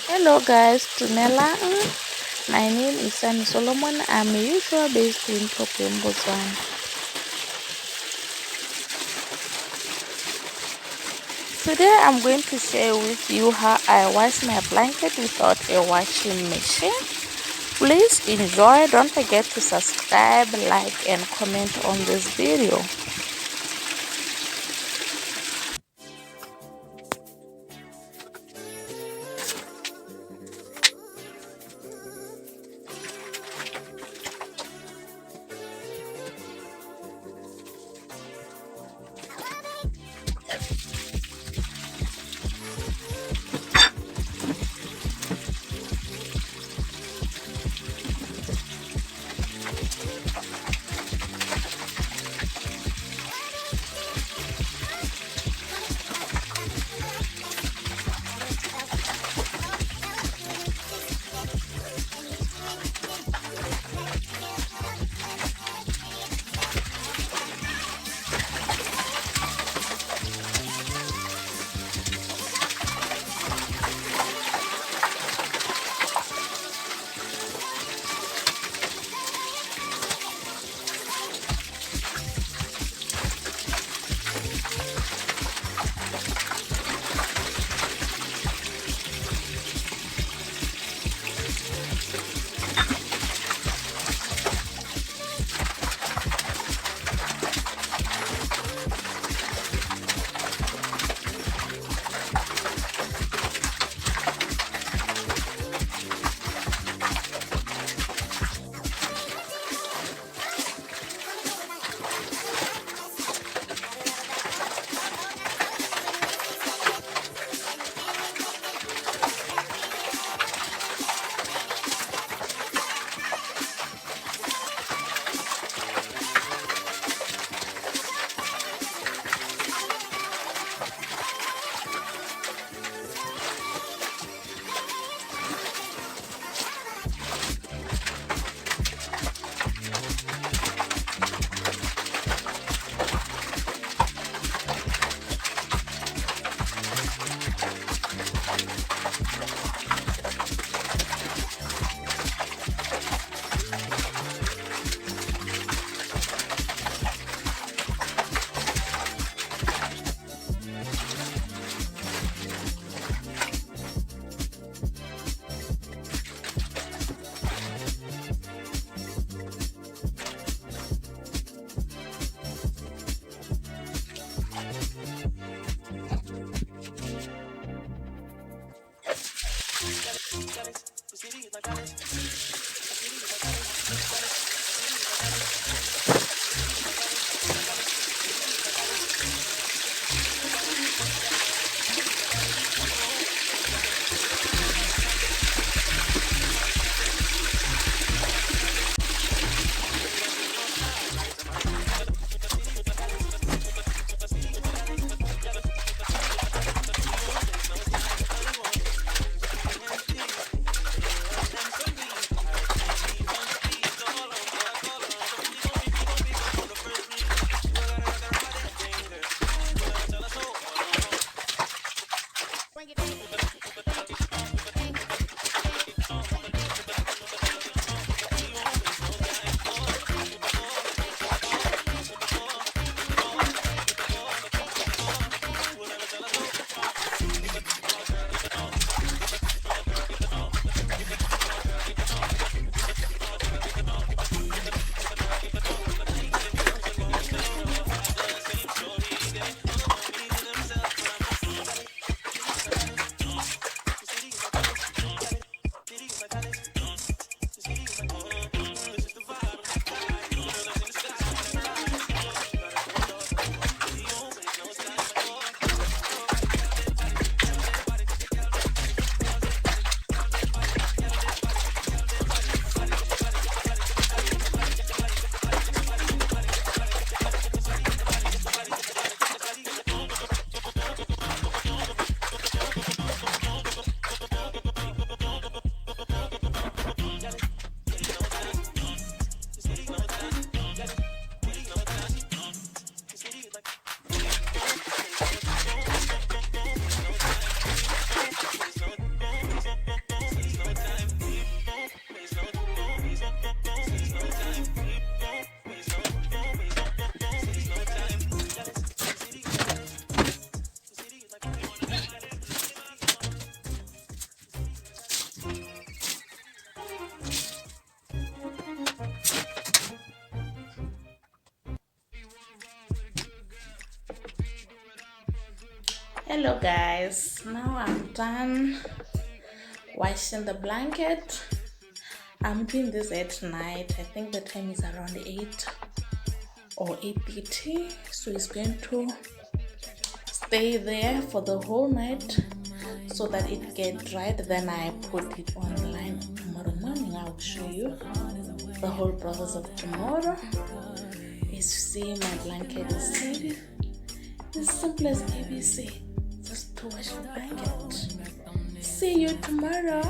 Hello guys, Tunela. My name is SameSolomon. I'm a usual based in Problem, Botswana. Today I'm going to share with you how I wash my blanket without a washing machine. Please enjoy. Don't forget to subscribe, like and comment on this video. Hello guys, now I'm done washing the blanket. I'm doing this at night. I think the time is around 8 or 8:30, so it's going to stay there for the whole night so that it gets dried. Then I put it online. Tomorrow morning I'll show you the whole process of tomorrow. As you see, my blanket is ready. It's simple as ABC, just to wash the blanket. See you tomorrow.